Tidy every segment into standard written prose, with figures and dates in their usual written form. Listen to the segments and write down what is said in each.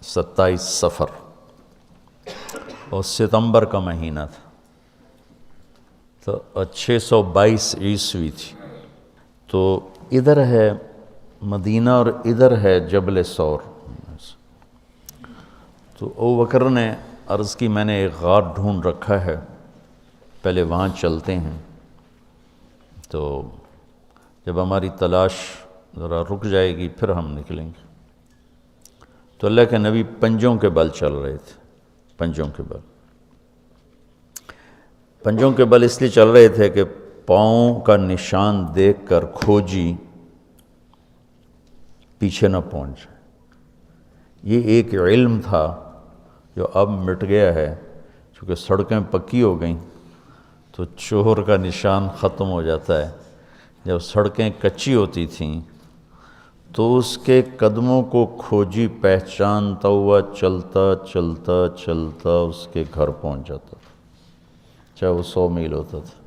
27 صفر اور ستمبر کا مہینہ تھا، تو 622 عیسوی تھی۔ تو ادھر ہے مدینہ اور ادھر ہے جبل ثور۔ تو ابو بکر نے عرض کی میں نے ایک غار ڈھونڈ رکھا ہے، پہلے وہاں چلتے ہیں، تو جب ہماری تلاش ذرا رک جائے گی پھر ہم نکلیں گے۔ تو اللہ کے نبی پنجوں کے بل چل رہے تھے، پنجوں کے بل۔ پنجوں کے بل اس لیے چل رہے تھے کہ پاؤں کا نشان دیکھ کر کھوجی پیچھے نہ پہنچ جائے۔ یہ ایک علم تھا جو اب مٹ گیا ہے، چونکہ سڑکیں پکی ہو گئیں تو چور کا نشان ختم ہو جاتا ہے۔ جب سڑکیں کچی ہوتی تھیں تو اس کے قدموں کو کھوجی پہچانتا ہوا چلتا چلتا چلتا اس کے گھر پہنچ جاتا تھا، چاہے وہ 100 میل ہوتا تھا۔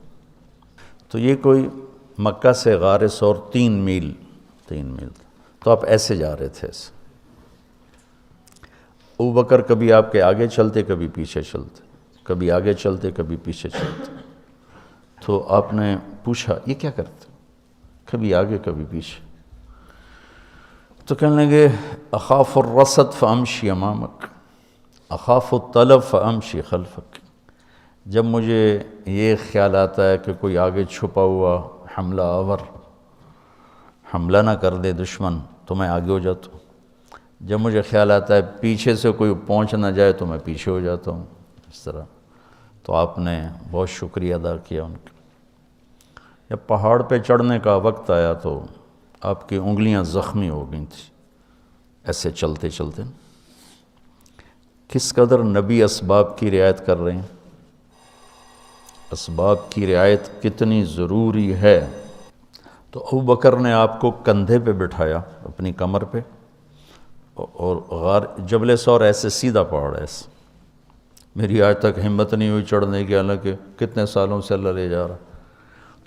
تو یہ کوئی مکہ سے غار ثور 3 میل تھا، تو آپ ایسے جا رہے تھے ایسے۔ ابو بکر کبھی آپ کے آگے چلتے کبھی پیچھے چلتے، کبھی آگے چلتے کبھی پیچھے چلتے۔ تو آپ نے پوچھا یہ کیا کرتے؟ کبھی آگے کبھی پیچھے۔ تو کہنے لگے اخاف الرصد فامشی امامک، اخاف الطلب فامشی خلفک۔ جب مجھے یہ خیال آتا ہے کہ کوئی آگے چھپا ہوا حملہ آور حملہ نہ کر دے دشمن تو میں آگے ہو جاتا ہوں، جب مجھے خیال آتا ہے پیچھے سے کوئی پہنچ نہ جائے تو میں پیچھے ہو جاتا ہوں، اس طرح۔ تو آپ نے بہت شکریہ ادا کیا ان کا۔ جب پہاڑ پہ چڑھنے کا وقت آیا تو آپ کی انگلیاں زخمی ہو گئی تھیں ایسے چلتے چلتے۔ کس قدر نبی اسباب کی رعایت کر رہے ہیں، اسباب کی رعایت کتنی ضروری ہے۔ تو ابو بکر نے آپ کو کندھے پہ بٹھایا اپنی کمر پہ، اور غار جبل ثور ایسے سیدھا پہاڑ ہے ایسے، میری آج تک ہمت نہیں ہوئی چڑھنے کی، حالانکہ کتنے سالوں سے اللہ لے جا رہا۔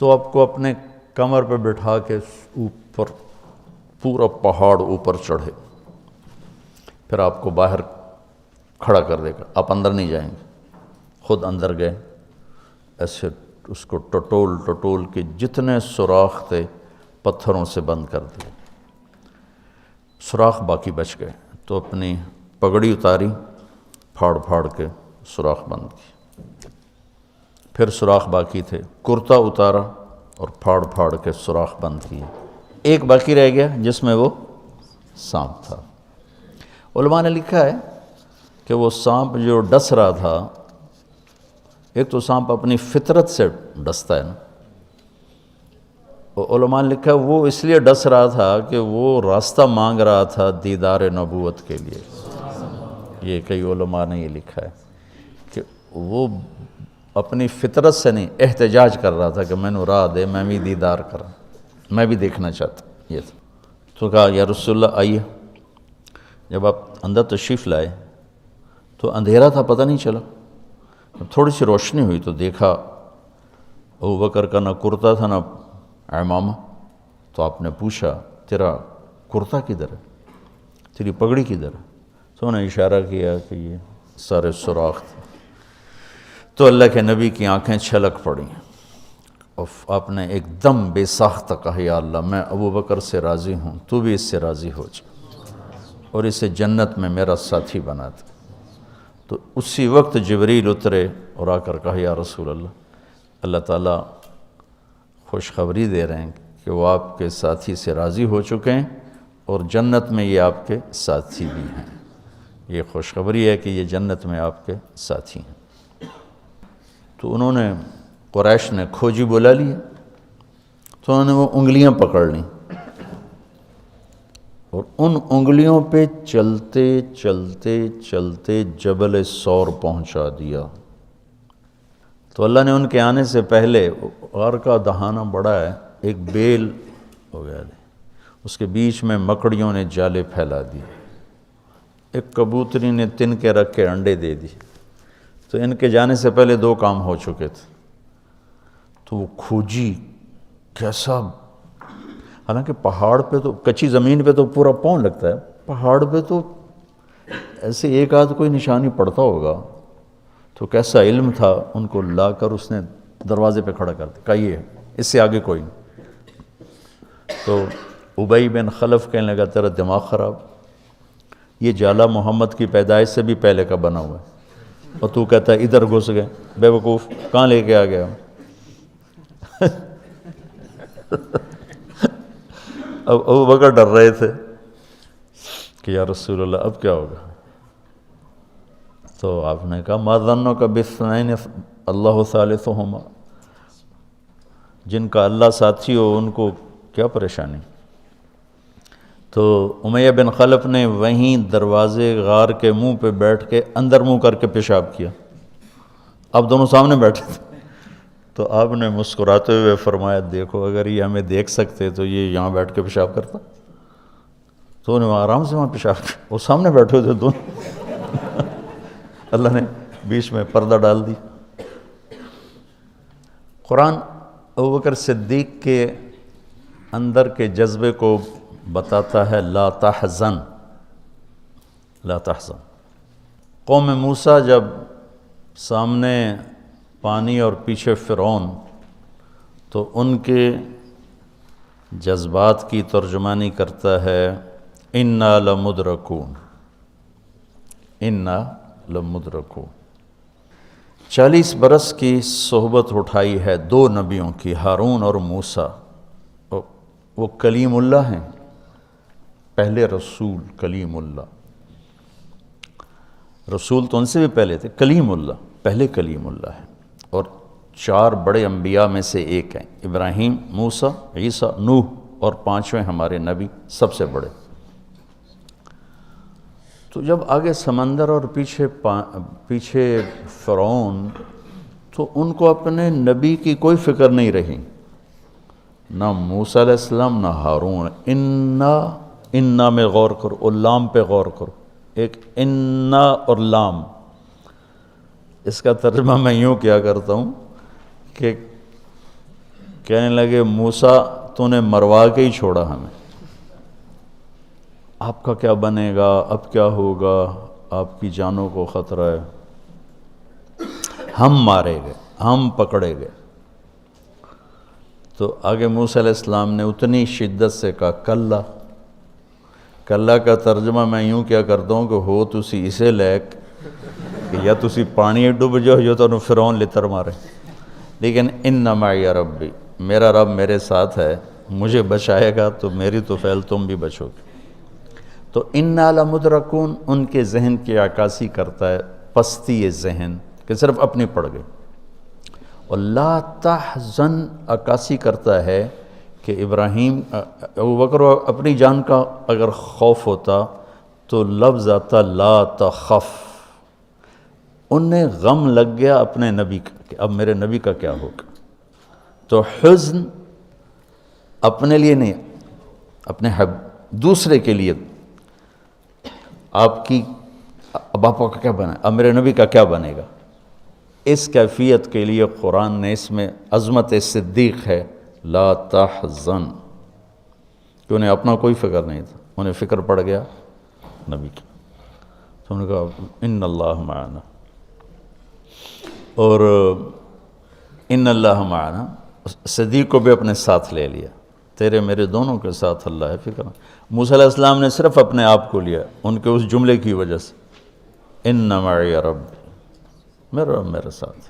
تو آپ کو اپنے کمر پہ بٹھا کے اوپر پورا پہاڑ اوپر چڑھے، پھر آپ کو باہر کھڑا کر دے گا، آپ اندر نہیں جائیں گے۔ خود اندر گئے، ایسے اس کو ٹٹول ٹٹول کے جتنے سوراخ تھے پتھروں سے بند کر دیے، سوراخ باقی بچ گئے۔ تو اپنی پگڑی اتاری، پھاڑ پھاڑ کے سوراخ بند کی، پھر سوراخ باقی تھے، کرتا اتارا اور پھاڑ پھاڑ کے سوراخ بند کیے۔ ایک باقی رہ گیا جس میں وہ سانپ تھا۔ علماء نے لکھا ہے کہ وہ سانپ جو ڈس رہا تھا، ایک تو سانپ اپنی فطرت سے ڈستا ہے نا، علماء نے لکھا وہ اس لیے ڈس رہا تھا کہ وہ راستہ مانگ رہا تھا دیدار نبوت کے لیے۔ یہ کئی علماء نے یہ لکھا ہے کہ وہ اپنی فطرت سے نہیں، احتجاج کر رہا تھا کہ میں نے راہ دے، میں بھی دیدار کروں، میں بھی دیکھنا چاہتا ہوں۔ یہ تھا۔ تو کہا یا رسول اللہ آئیے۔ جب آپ اندر تشریف لائے تو اندھیرا تھا، پتہ نہیں چلا۔ تھوڑی سی روشنی ہوئی تو دیکھا ابو بکر کا نہ کرتا تھا نہ عمامہ۔ تو آپ نے پوچھا تیرا کرتا کدھر ہے، تیری پگڑی کدھر ہے؟ تو انہوں نے اشارہ کیا کہ یہ سارے سوراخ تھے۔ تو اللہ کے نبی کی آنکھیں چھلک پڑیں، اور آپ نے ایک دم بے ساختہ کہا یا اللہ میں ابو بکر سے راضی ہوں، تو بھی اس سے راضی ہو جا اور اسے جنت میں میرا ساتھی بنا دے۔ تو اسی وقت جبریل اترے اور آ کر کہا یا رسول اللہ، اللہ تعالیٰ خوشخبری دے رہے ہیں کہ وہ آپ کے ساتھی سے راضی ہو چکے ہیں اور جنت میں یہ آپ کے ساتھی بھی ہیں۔ یہ خوشخبری ہے کہ یہ جنت میں آپ کے ساتھی ہیں۔ تو انہوں نے قریش نے کھوجی بلا لیا، تو انہوں نے وہ انگلیاں پکڑ لیں اور ان انگلیوں پہ چلتے چلتے چلتے جبل ثور پہنچا دیا۔ تو اللہ نے ان کے آنے سے پہلے، غار کا دہانہ بڑا ہے، ایک بیل ہو گیا، اس کے بیچ میں مکڑیوں نے جالے پھیلا دیے، ایک کبوتری نے تن کے رکھ کے انڈے دے دی۔ تو ان کے جانے سے پہلے 2 کام ہو چکے تھے۔ تو وہ کھوجی کیسا، حالانکہ پہاڑ پہ تو کچی زمین پہ تو پورا پاؤں لگتا ہے، پہاڑ پہ تو ایسے ایک آدھ کوئی نشانی پڑتا ہوگا تو کیسا علم تھا، ان کو لا کر اس نے دروازے پہ کھڑا کر دیا، کہا یہ ہے، اس سے آگے کوئی نہیں۔ تو ابی بن خلف کہنے لگا تیرا دماغ خراب، یہ جالا محمد کی پیدائش سے بھی پہلے کا بنا ہوا ہے، اور تو کہتا ہے ادھر گھس گئے، بے وقوف کہاں لے کے آ گیا؟ اب ابو بکر ڈر رہے تھے کہ یا رسول اللہ اب کیا ہوگا؟ تو آپ نے کہا ما ظنک باثنین اللہ ثالثہما، جن کا اللہ ساتھی ہو ان کو کیا پریشانی؟ تو امیہ بن خلف نے وہیں دروازے غار کے منہ پہ بیٹھ کے اندر منہ کر کے پیشاب کیا، اب دونوں سامنے بیٹھے تھے۔ تو آپ نے مسکراتے ہوئے فرمایا دیکھو اگر یہ ہمیں دیکھ سکتے تو یہ یہاں بیٹھ کے پیشاب کرتا، تو انہیں آرام سے وہاں پیشاب کیا، وہ سامنے بیٹھے تھے دونوں۔ اللہ نے بیچ میں پردہ ڈال دی۔ قرآن ابوبکر صدیق کے اندر کے جذبے کو بتاتا ہے، لا تحزن، لا تحزن۔ قوم موسیٰ جب سامنے پانی اور پیچھے فرعون، تو ان کے جذبات کی ترجمانی کرتا ہے انا لمدرکون، انا لمدرکون۔ 40 برس کی صحبت اٹھائی ہے دو نبیوں کی، ہارون اور موسیٰ۔ وہ کلیم اللہ ہیں، پہلے رسول کلیم اللہ، رسول تو ان سے بھی پہلے تھے، کلیم اللہ پہلے کلیم اللہ ہے، اور 4 بڑے انبیاء میں سے ایک ہیں، ابراہیم، موسیٰ، عیسیٰ، نوح، اور 5ویں ہمارے نبی سب سے بڑے۔ تو جب آگے سمندر اور پیچھے فرعون، تو ان کو اپنے نبی کی کوئی فکر نہیں رہی، نہ موسیٰ علیہ السلام نہ ہارون۔ انا میں غور کرو، اور لام پہ غور کرو، ایک انا اور لام، اس کا ترجمہ میں یوں کیا کرتا ہوں کہ کہنے لگے موسیٰ تو نے مروا کے ہی چھوڑا ہمیں، آپ کا کیا بنے گا، اب کیا ہوگا، آپ کی جانوں کو خطرہ ہے، ہم مارے گئے، ہم پکڑے گئے۔ تو آگے موسیٰ علیہ السلام نے اتنی شدت سے کہا کلا، کلا کا ترجمہ میں یوں کیا کرتا ہوں کہ ہو تسی اسے لیک کہ یا تسی پانی ڈوب جاؤ یا تو فرعون لتر مارے، لیکن ان معی ربی، میرا رب میرے ساتھ ہے، مجھے بچائے گا تو میری تو فعل تم بھی بچو گے۔ تو انا لمدرکون ان کے ذہن کی عکاسی کرتا ہے، پستی ذہن کہ صرف اپنی پڑ گئی، اور لا تحزن عکاسی کرتا ہے کہ ابراہیم، ابوبکر اپنی جان کا اگر خوف ہوتا تو لفظ آتا لا تخف، انہیں غم لگ گیا اپنے نبی کا کہ اب میرے نبی کا کیا ہوگا۔ تو حزن اپنے لیے نہیں، اپنے دوسرے کے لیے، آپ کی اب آپ کا کیا بنا، اب میرے نبی کا کیا بنے گا، اس کیفیت کے لیے قرآن نے اس میں عظمت صدیق ہے، لا تحزن، کہ انہیں اپنا کوئی فکر نہیں تھا، انہیں فکر پڑ گیا نبی کی۔ تو انہوں نے کہا ان اللہ معنا، اور ان اللہ معنا، صدیق کو بھی اپنے ساتھ لے لیا، تیرے میرے دونوں کے ساتھ اللہ ہے، فکر۔ موسیٰ علیہ السلام نے صرف اپنے آپ کو لیا ان کے اس جملے کی وجہ سے، ان معی ربی، میرا رب میرے ساتھ۔